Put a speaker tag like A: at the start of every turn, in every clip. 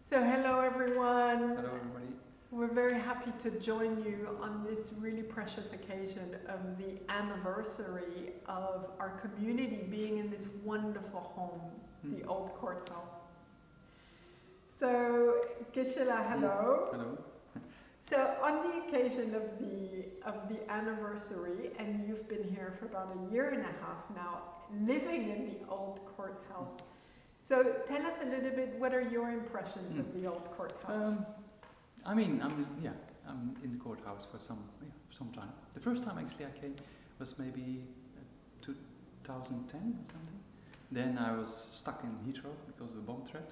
A: So hello everyone.
B: Hello everybody.
A: We're very happy to join you on this really precious occasion of the anniversary of our community being in this wonderful home, the old Courthouse. So Geshe, hello.
B: Hello.
A: So on the occasion of the anniversary, and you've been here for about a year and a half now, living in the old Courthouse. So tell us a little bit, what are your impressions of the old Courthouse?
B: I'm in the courthouse for some time. The first time actually I came was maybe 2010 or something. Then I was stuck in Heathrow because of a bomb threat,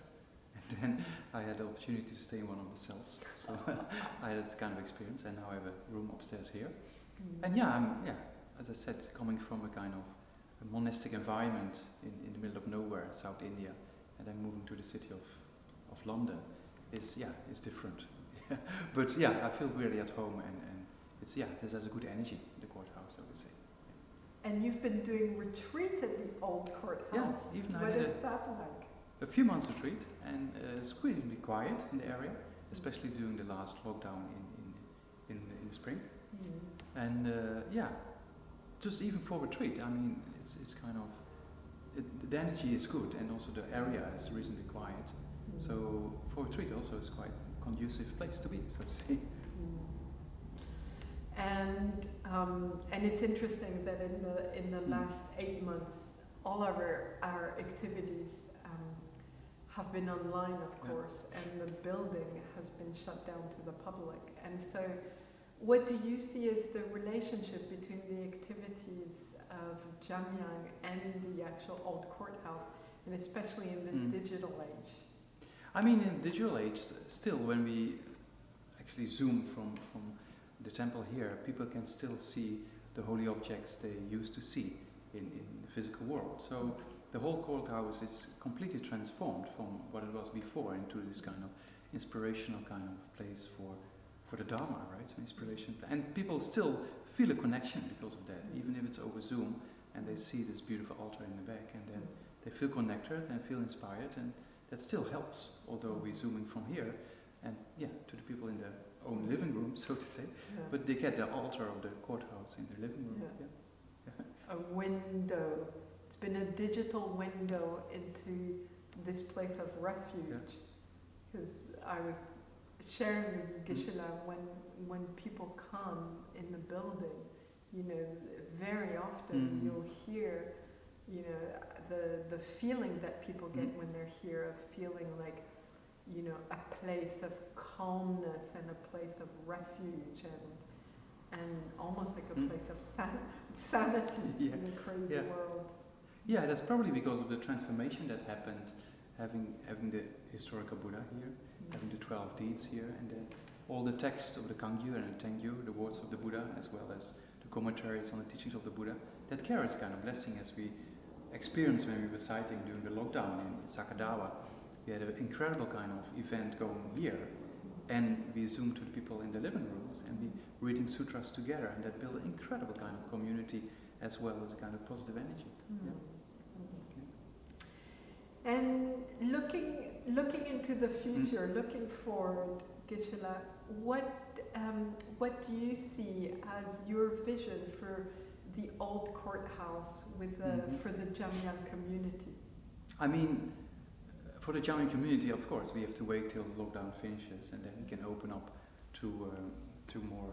B: and then I had the opportunity to stay in one of the cells. So I had that kind of experience, and now I have a room upstairs here. And as I said, coming from a kind of a monastic environment in the middle of nowhere, South India, and then moving to the city of London is different. But I feel really at home, and there's a good energy in the courthouse, I would say.
A: And you've been doing retreat at the old Courthouse.
B: Yeah, even
A: what is that like?
B: A few months retreat, and it's really quiet in the area, especially during the last lockdown in the spring. And just even for retreat, I mean, it's kind of, the energy is good, and also the area is reasonably quiet. So for retreat also it's quite a conducive place to be, so to say.
A: And it's interesting that in the last 8 months, all of our activities have been online, of course, and the building has been shut down to the public. And so, what do you see as the relationship between the activities of Jamyang and the actual old Courthouse, and especially in this digital age?
B: I mean, in the digital age, still, when we actually zoom from the temple here, people can still see the holy objects they used to see in the physical world. So the whole courthouse is completely transformed from what it was before into this kind of inspirational kind of place for the Dharma, right? So inspiration. And people still feel a connection because of that, even if it's over Zoom, and they see this beautiful altar in the back, and then they feel connected and feel inspired, and that still helps, although we're zooming from here, and to the people in their own living room, so to say, but they get the altar of the courthouse in their living room.
A: A window. It's been a digital window into this place of refuge. Because I was sharing with Geshe, when people come in the building, very often you'll hear, the feeling that people get when they're here, of feeling like, a place of calmness and a place of refuge and almost like a place of sanity in a crazy world.
B: Yeah, that's probably because of the transformation that happened, having the historical Buddha here, having the 12 deeds here, and then all the texts of the Kangyu and the Tengyu, the words of the Buddha, as well as the commentaries on the teachings of the Buddha, that carries kind of blessing, as we experienced when we were citing during the lockdown in Sakadawa. We had an incredible kind of event going here, and we zoomed to the people in the living rooms, and we reading sutras together, and that built an incredible kind of community as well as a kind of positive energy.
A: And looking into the future, looking forward, Geshe, what do you see as your vision for the old courthouse for the Jamyang community?
B: I mean, for the Jamyang community, of course, we have to wait till the lockdown finishes, and then we can open up to more,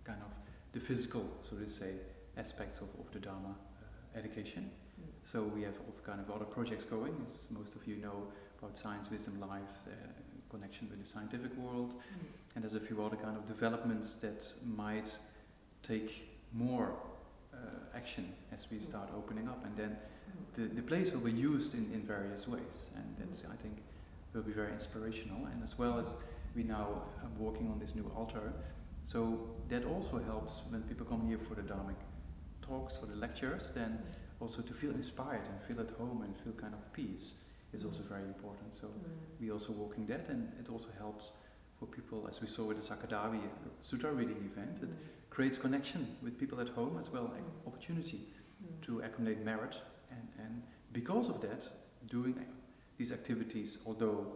B: kind of the physical, so to say, aspects of the Dharma education. So we have also kind of other projects going, as most of you know, about Science, Wisdom, Life, connection with the scientific world, and there's a few other kind of developments that might take more action as we start opening up, and then the place will be used in various ways, and that's, I think, will be very inspirational. And as well as we now are working on this new altar, so that also helps when people come here for the Dharmic talks or the lectures, then also to feel inspired and feel at home and feel kind of peace is also very important. So we also working that, and it also helps for people, as we saw with the Sakadawi Sutra reading event. It creates connection with people at home as well, opportunity to accumulate merit, and because of that, doing these activities, although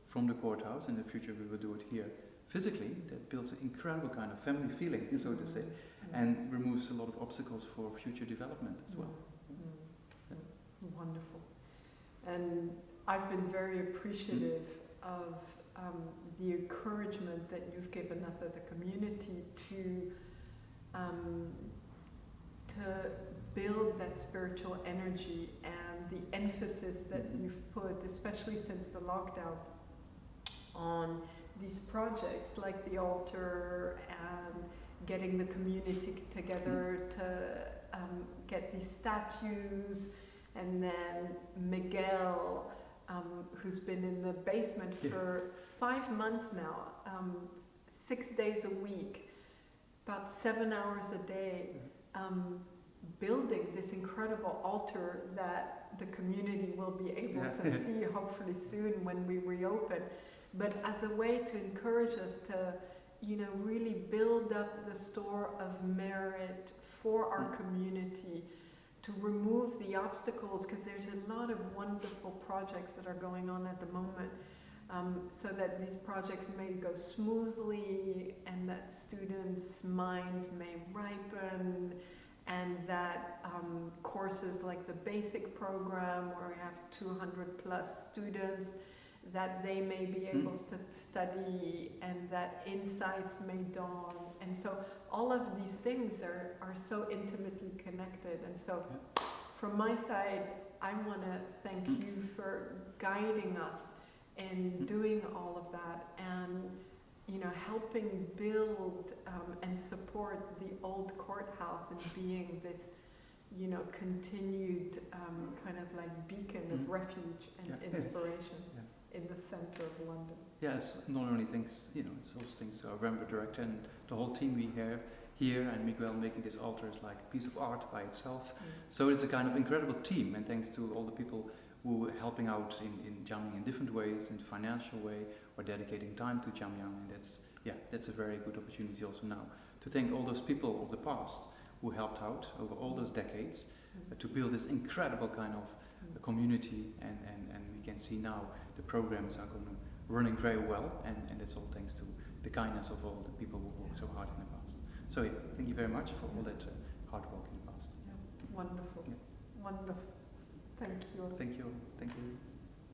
B: from the courthouse. In the future we will do it here physically. That builds an incredible kind of family feeling, so to say, and removes a lot of obstacles for future development as well.
A: Wonderful. And I've been very appreciative of the encouragement that you've given us as a community to build that spiritual energy, and the emphasis that you've put, especially since the lockdown, on these projects like the altar and getting the community together to get these statues, and then Miguel, who's been in the basement for 5 months now, 6 days a week, about 7 hours a day, building this incredible altar that the community will be able to see hopefully soon when we reopen, but as a way to encourage us to, you know, really build up the store of merit for our community, to remove the obstacles, because there's a lot of wonderful projects that are going on at the moment, so that these projects may go smoothly, and that students' mind may ripen, and that courses like the basic program, where we have 200 plus students, that they may be able to study, and that insights may dawn. And so all of these things are so intimately connected. And so from my side, I want to thank you for guiding us in doing all of that, and, you know, helping build and support the old courthouse, and being this, you know, continued kind of like beacon of refuge and inspiration in the center of London.
B: Yes, not only thanks, you know, it's also thanks to our Renfrew director and the whole team we have here, and Miguel making this altar is like a piece of art by itself. So it's a kind of incredible team, and thanks to all the people who are helping out in Jamyang in different ways, in a financial way, or dedicating time to Jamyang. And that's a very good opportunity also now to thank all those people of the past who helped out over all those decades to build this incredible kind of community, and we can see now the programs are running very well, and that's all thanks to the kindness of all the people who worked so hard in the past. So thank you very much for all that hard work in the past.
A: Wonderful. Wonderful. Thank you.
B: Thank you. Thank you.